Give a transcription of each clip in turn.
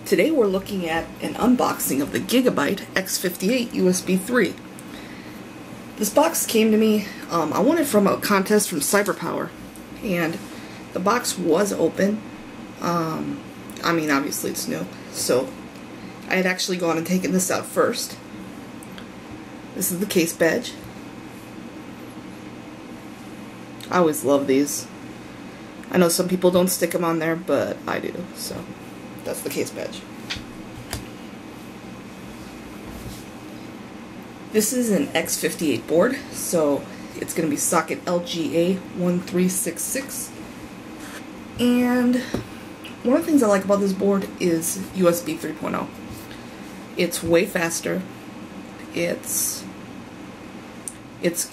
Today we're looking at an unboxing of the Gigabyte X58-USB3. This box came to me, I won it from a contest from CyberPower, and the box was open. I mean, obviously it's new, so I had actually gone and taken this out first. This is the case badge. I always love these. I know some people don't stick them on there, but I do, so that's the case badge. This is an X58 board, so it's going to be socket LGA1366. And one of the things I like about this board is USB 3.0. It's way faster. It's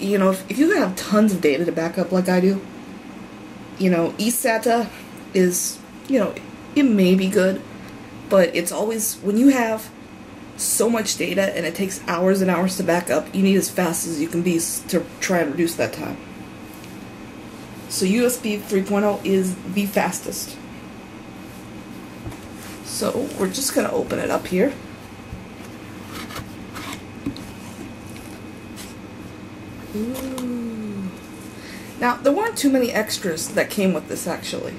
you know, if you have tons of data to back up like I do, you know, eSATA is, you know, it may be good, but it's always, when you have so much data and it takes hours and hours to back up, you need as fast as you can be to try and reduce that time. So USB 3.0 is the fastest. So we're just going to open it up here. Ooh. Now, there weren't too many extras that came with this, actually.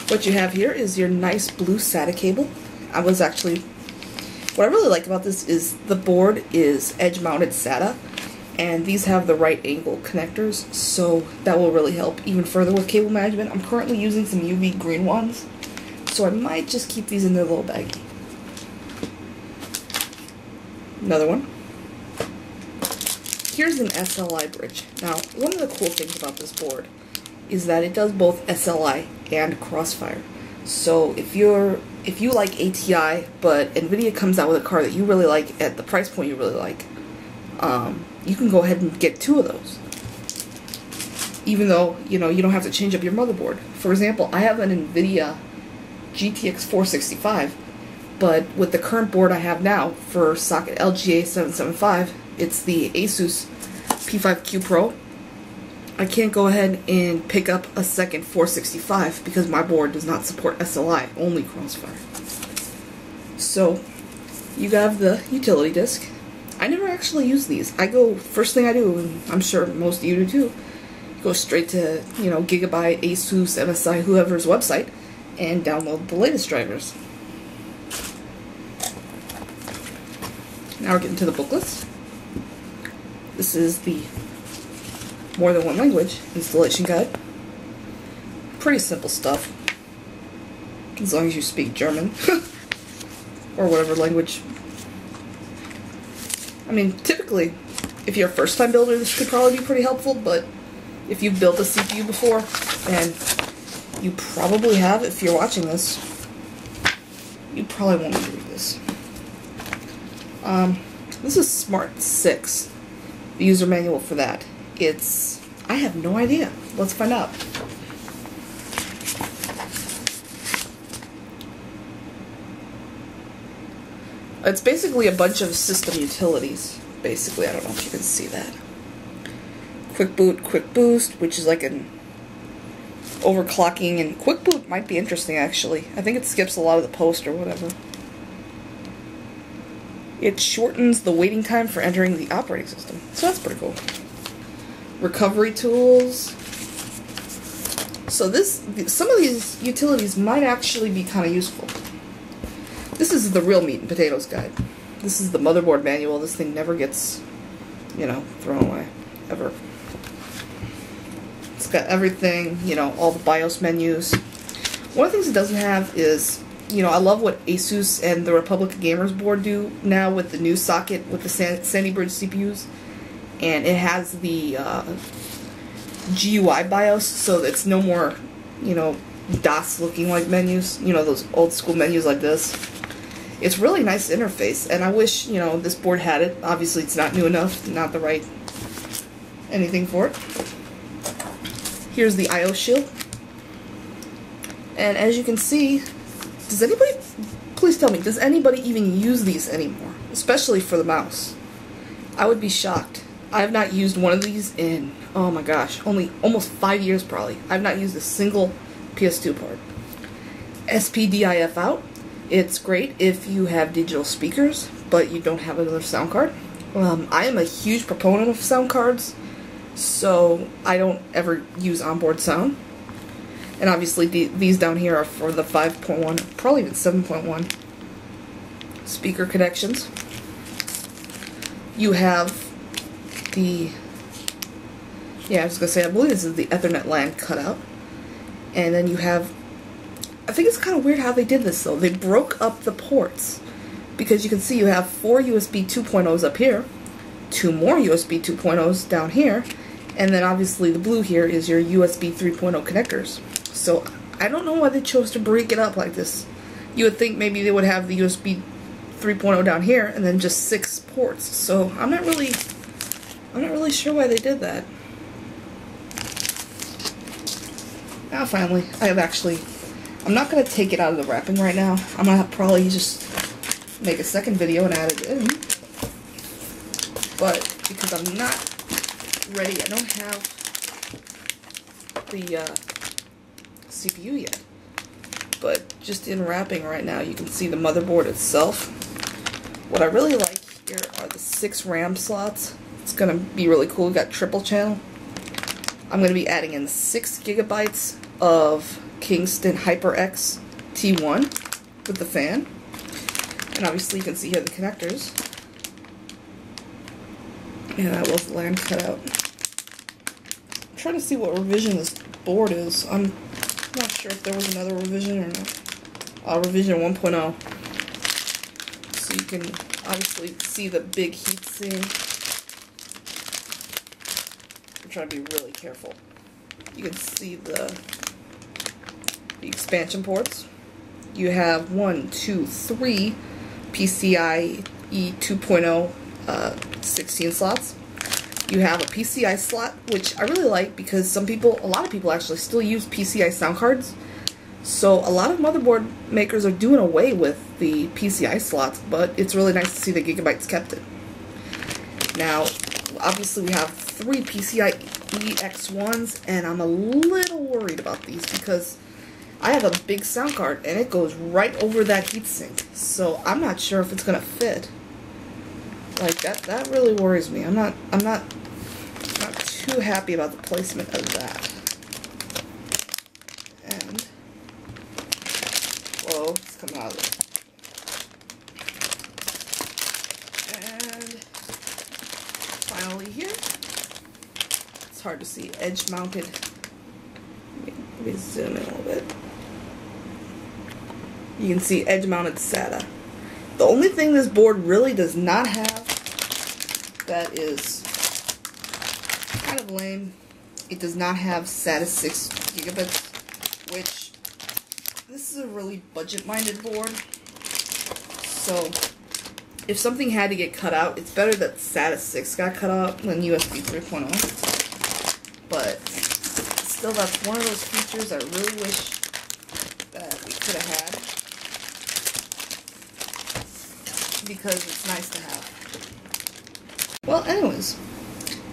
What you have here is your nice blue SATA cable. What I really like about this is the board is edge-mounted SATA, and these have the right angle connectors, so that will really help even further with cable management. I'm currently using some UV green ones, so I might just keep these in their little baggie. Another one. Here's an SLI bridge. Now, one of the cool things about this board is that it does both SLI and Crossfire. So if you like ATI, but NVIDIA comes out with a card that you really like at the price point you really like, you can go ahead and get two of those. Even though, you know, you don't have to change up your motherboard. For example, I have an NVIDIA GTX 465, but with the current board I have now for socket LGA775, it's the Asus P5Q Pro. I can't go ahead and pick up a second 465 because my board does not support SLI, only Crossfire. So, you have the utility disc. I never actually use these. First thing I do, and I'm sure most of you do too, go straight to, you know, Gigabyte, Asus, MSI, whoever's website, and download the latest drivers. Now we're getting to the booklets. This is the more than one language installation guide. Pretty simple stuff, as long as you speak German or whatever language. I mean, typically, if you're a first-time builder, this could probably be pretty helpful, but if you've built a CPU before, and you probably have if you're watching this, you probably won't need to read this. This is Smart 6, the user manual for that. I have no idea. Let's find out. It's basically a bunch of system utilities. Basically, I don't know if you can see that. Quick boot, quick boost, which is like an overclocking, and quick boot might be interesting actually. I think it skips a lot of the post or whatever. It shortens the waiting time for entering the operating system, so that's pretty cool. Recovery tools. So some of these utilities might actually be kind of useful. This is the real meat and potatoes guide. This is the motherboard manual. This thing never gets, you know, thrown away, ever. It's got everything, you know, all the BIOS menus. One of the things it doesn't have is, you know, I love what Asus and the Republic of Gamers board do now with the new socket with the Sandy Bridge CPUs. And it has the GUI BIOS, so it's no more, you know, DOS looking like menus, you know, those old school menus like this. It's really nice interface, and I wish, you know, this board had it. Obviously it's not new enough, not the right anything for it. Here's the IO shield. And as you can see, please tell me, does anybody even use these anymore? Especially for the mouse. I would be shocked. I have not used one of these in, oh my gosh, almost 5 years probably. I've not used a single PS2 part. SPDIF out. It's great if you have digital speakers, but you don't have another sound card. I am a huge proponent of sound cards, so I don't ever use onboard sound. And obviously these down here are for the 5.1, probably even 7.1 speaker connections. You have the, I was going to say, I believe this is the Ethernet LAN cutout. And then you have, I think it's kind of weird how they did this though. They broke up the ports, because you can see you have 4 USB 2.0s up here, 2 more USB 2.0s down here, and then obviously the blue here is your USB 3.0 connectors. So I don't know why they chose to break it up like this. You would think maybe they would have the USB 3.0 down here and then just 6 ports. So I'm not really sure why they did that. Now finally, I'm not going to take it out of the wrapping right now. I'm going to probably just make a second video and add it in. But because I'm not ready, I don't have the CPU yet. But just in wrapping right now, you can see the motherboard itself. What I really like here are the 6 RAM slots. It's going to be really cool. We've got triple channel. I'm going to be adding in 6 gigabytes of Kingston HyperX T1 with the fan. And obviously you can see here the connectors. And that was the LAN cutout. I'm trying to see what revision this board is. I'm not sure if there was another revision or not. Revision 1.0. So you can obviously see the big heatsink. I'm trying to be really careful. You can see the expansion ports. You have 1, 2, 3 PCIe 2.0 16 slots. You have a PCI slot, which I really like because a lot of people actually still use PCI sound cards. So a lot of motherboard makers are doing away with the PCI slots, but it's really nice to see that Gigabyte's kept it. Now, obviously we have 3 PCIe X1s, and I'm a little worried about these because I have a big sound card and it goes right over that heatsink. So I'm not sure if it's gonna fit. Like that really worries me. I'm not too happy about the placement of that. And whoa, it's coming out of there. And finally here, it's hard to see, edge mounted. Let me zoom in a little bit. You can see edge mounted SATA. The only thing this board really does not have that is kind of lame, it does not have SATA 6 gigabits, which this is a really budget-minded board. So if something had to get cut out, it's better that SATA 6 got cut out than USB 3.0. But still, that's one of those features I really wish that we could have had, because it's nice to have. Well, anyways,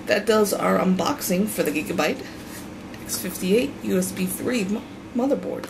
that does our unboxing for the Gigabyte X58 USB 3 motherboard.